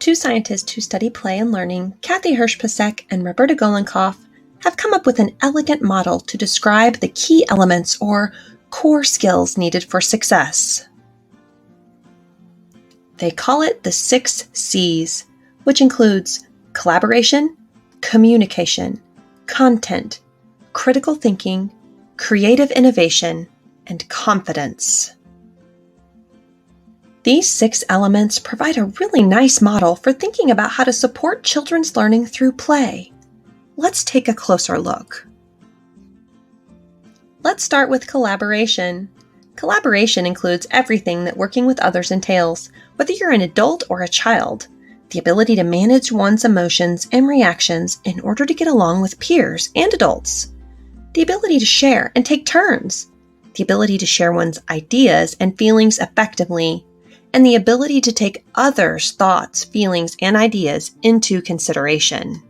Two scientists who study play and learning, Kathy Hirsch-Pasek and Roberta Golenkopf, have come up with an elegant model to describe the key elements or core skills needed for success. They call it the 6 C's, which includes collaboration, communication, content, critical thinking, creative innovation, and confidence. These 6 elements provide a really nice model for thinking about how to support children's learning through play. Let's take a closer look. Let's start with collaboration. Collaboration includes everything that working with others entails, whether you're an adult or a child. The ability to manage one's emotions and reactions in order to get along with peers and adults. The ability to share and take turns. The ability to share one's ideas and feelings effectively. And the ability to take others' thoughts, feelings, and ideas into consideration.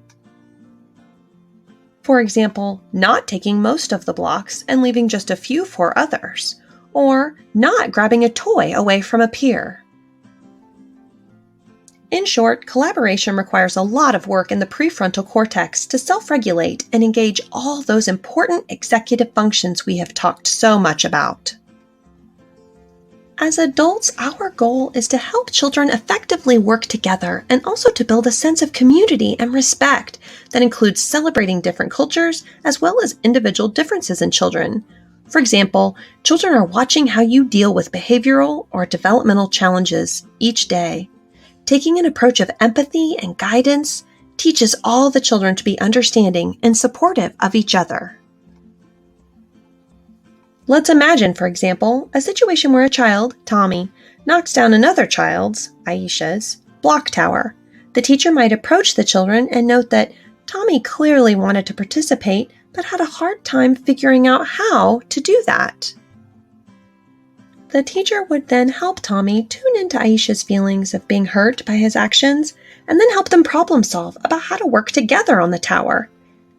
For example, not taking most of the blocks and leaving just a few for others, or not grabbing a toy away from a peer. In short, collaboration requires a lot of work in the prefrontal cortex to self-regulate and engage all those important executive functions we have talked so much about. As adults, our goal is to help children effectively work together and also to build a sense of community and respect that includes celebrating different cultures as well as individual differences in children. For example, children are watching how you deal with behavioral or developmental challenges each day. Taking an approach of empathy and guidance teaches all the children to be understanding and supportive of each other. Let's imagine, for example, a situation where a child, Tommy, knocks down another child's, Aisha's, block tower. The teacher might approach the children and note that Tommy clearly wanted to participate, but had a hard time figuring out how to do that. The teacher would then help Tommy tune into Aisha's feelings of being hurt by his actions, and then help them problem solve about how to work together on the tower.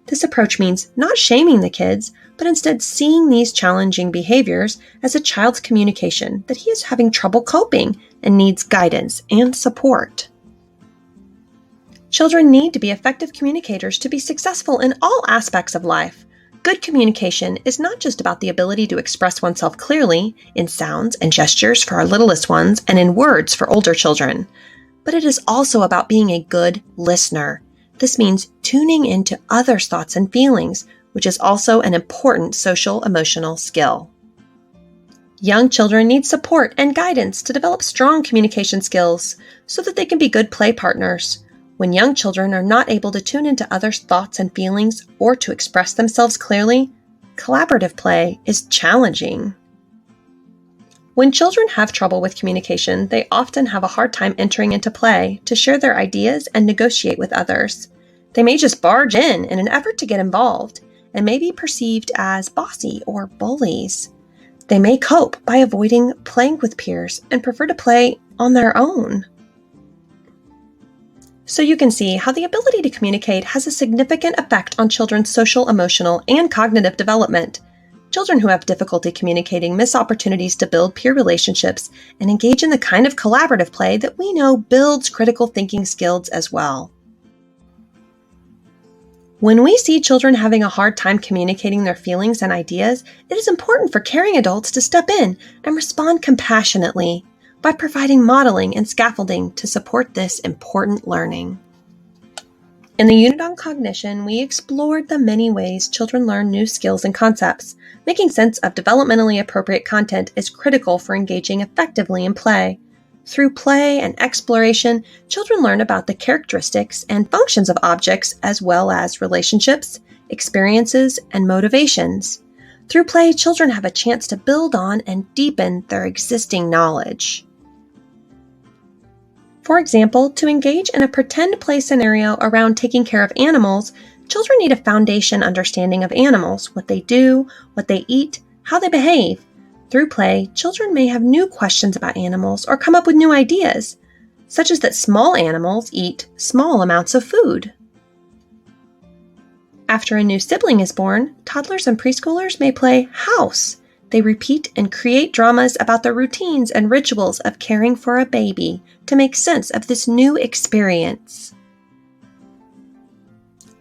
This approach means not shaming the kids, but instead seeing these challenging behaviors as a child's communication that he is having trouble coping and needs guidance and support. Children need to be effective communicators to be successful in all aspects of life. Good communication is not just about the ability to express oneself clearly in sounds and gestures for our littlest ones and in words for older children, but it is also about being a good listener. This means tuning into others' thoughts and feelings, which is also an important social-emotional skill. Young children need support and guidance to develop strong communication skills so that they can be good play partners. When young children are not able to tune into others' thoughts and feelings or to express themselves clearly, collaborative play is challenging. When children have trouble with communication, they often have a hard time entering into play to share their ideas and negotiate with others. They may just barge in an effort to get involved and may be perceived as bossy or bullies. They may cope by avoiding playing with peers and prefer to play on their own. So you can see how the ability to communicate has a significant effect on children's social, emotional, and cognitive development. Children who have difficulty communicating miss opportunities to build peer relationships and engage in the kind of collaborative play that we know builds critical thinking skills as well. When we see children having a hard time communicating their feelings and ideas, it is important for caring adults to step in and respond compassionately by providing modeling and scaffolding to support this important learning. In the unit on cognition, we explored the many ways children learn new skills and concepts. Making sense of developmentally appropriate content is critical for engaging effectively in play. Through play and exploration, children learn about the characteristics and functions of objects as well as relationships, experiences, and motivations. Through play, children have a chance to build on and deepen their existing knowledge. For example, to engage in a pretend play scenario around taking care of animals, children need a foundation understanding of animals, what they do, what they eat, how they behave. Through play, children may have new questions about animals or come up with new ideas, such as that small animals eat small amounts of food. After a new sibling is born, toddlers and preschoolers may play house, They repeat and create dramas about the routines and rituals of caring for a baby to make sense of this new experience.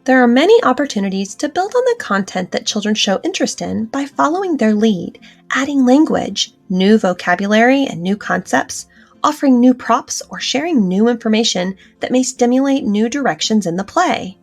There are many opportunities to build on the content that children show interest in by following their lead, adding language, new vocabulary, and new concepts, offering new props, or sharing new information that may stimulate new directions in the play.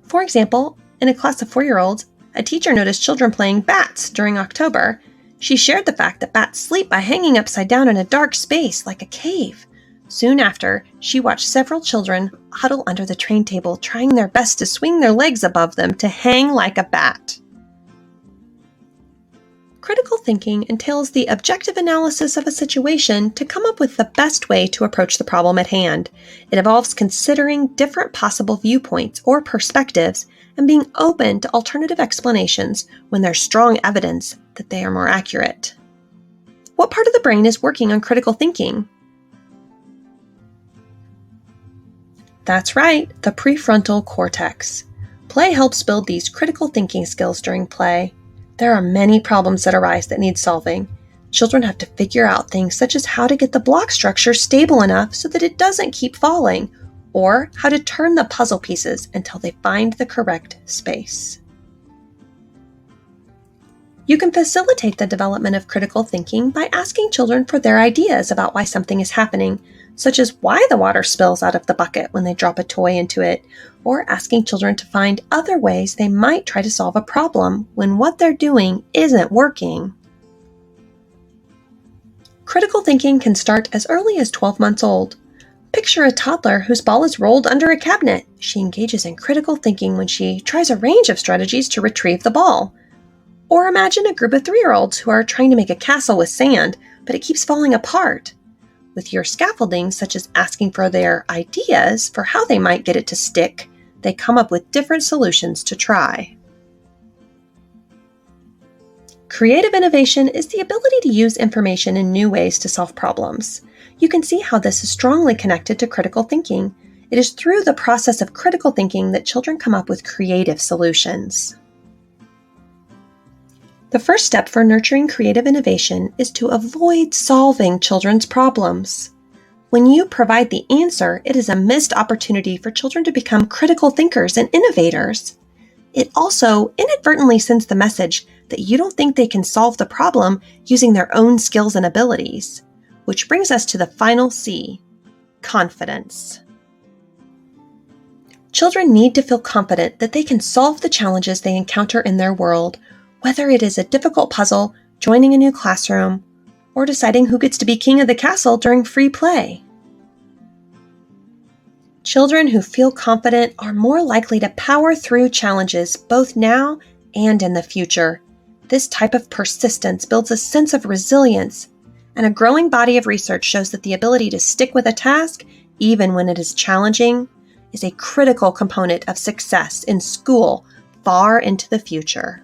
For example, in a class of 4-year-olds, a teacher noticed children playing bats during October. She shared the fact that bats sleep by hanging upside down in a dark space like a cave. Soon after, she watched several children huddle under the train table, trying their best to swing their legs above them to hang like a bat. Critical thinking entails the objective analysis of a situation to come up with the best way to approach the problem at hand. It involves considering different possible viewpoints or perspectives and being open to alternative explanations when there's strong evidence that they are more accurate. What part of the brain is working on critical thinking? That's right, the prefrontal cortex. Play helps build these critical thinking skills during play. There are many problems that arise that need solving. Children have to figure out things such as how to get the block structure stable enough so that it doesn't keep falling, or how to turn the puzzle pieces until they find the correct space. You can facilitate the development of critical thinking by asking children for their ideas about why something is happening, such as why the water spills out of the bucket when they drop a toy into it, or asking children to find other ways they might try to solve a problem when what they're doing isn't working. Critical thinking can start as early as 12 months old. Picture a toddler whose ball is rolled under a cabinet. She engages in critical thinking when she tries a range of strategies to retrieve the ball. Or imagine a group of 3-year-olds who are trying to make a castle with sand, but it keeps falling apart. With your scaffolding, such as asking for their ideas for how they might get it to stick, they come up with different solutions to try. Creative innovation is the ability to use information in new ways to solve problems. You can see how this is strongly connected to critical thinking. It is through the process of critical thinking that children come up with creative solutions. The first step for nurturing creative innovation is to avoid solving children's problems. When you provide the answer, it is a missed opportunity for children to become critical thinkers and innovators. It also inadvertently sends the message that you don't think they can solve the problem using their own skills and abilities. Which brings us to the final C, confidence. Children need to feel confident that they can solve the challenges they encounter in their world, whether it is a difficult puzzle, joining a new classroom, or deciding who gets to be king of the castle during free play. Children who feel confident are more likely to power through challenges both now and in the future. This type of persistence builds a sense of resilience, and a growing body of research shows that the ability to stick with a task, even when it is challenging, is a critical component of success in school far into the future.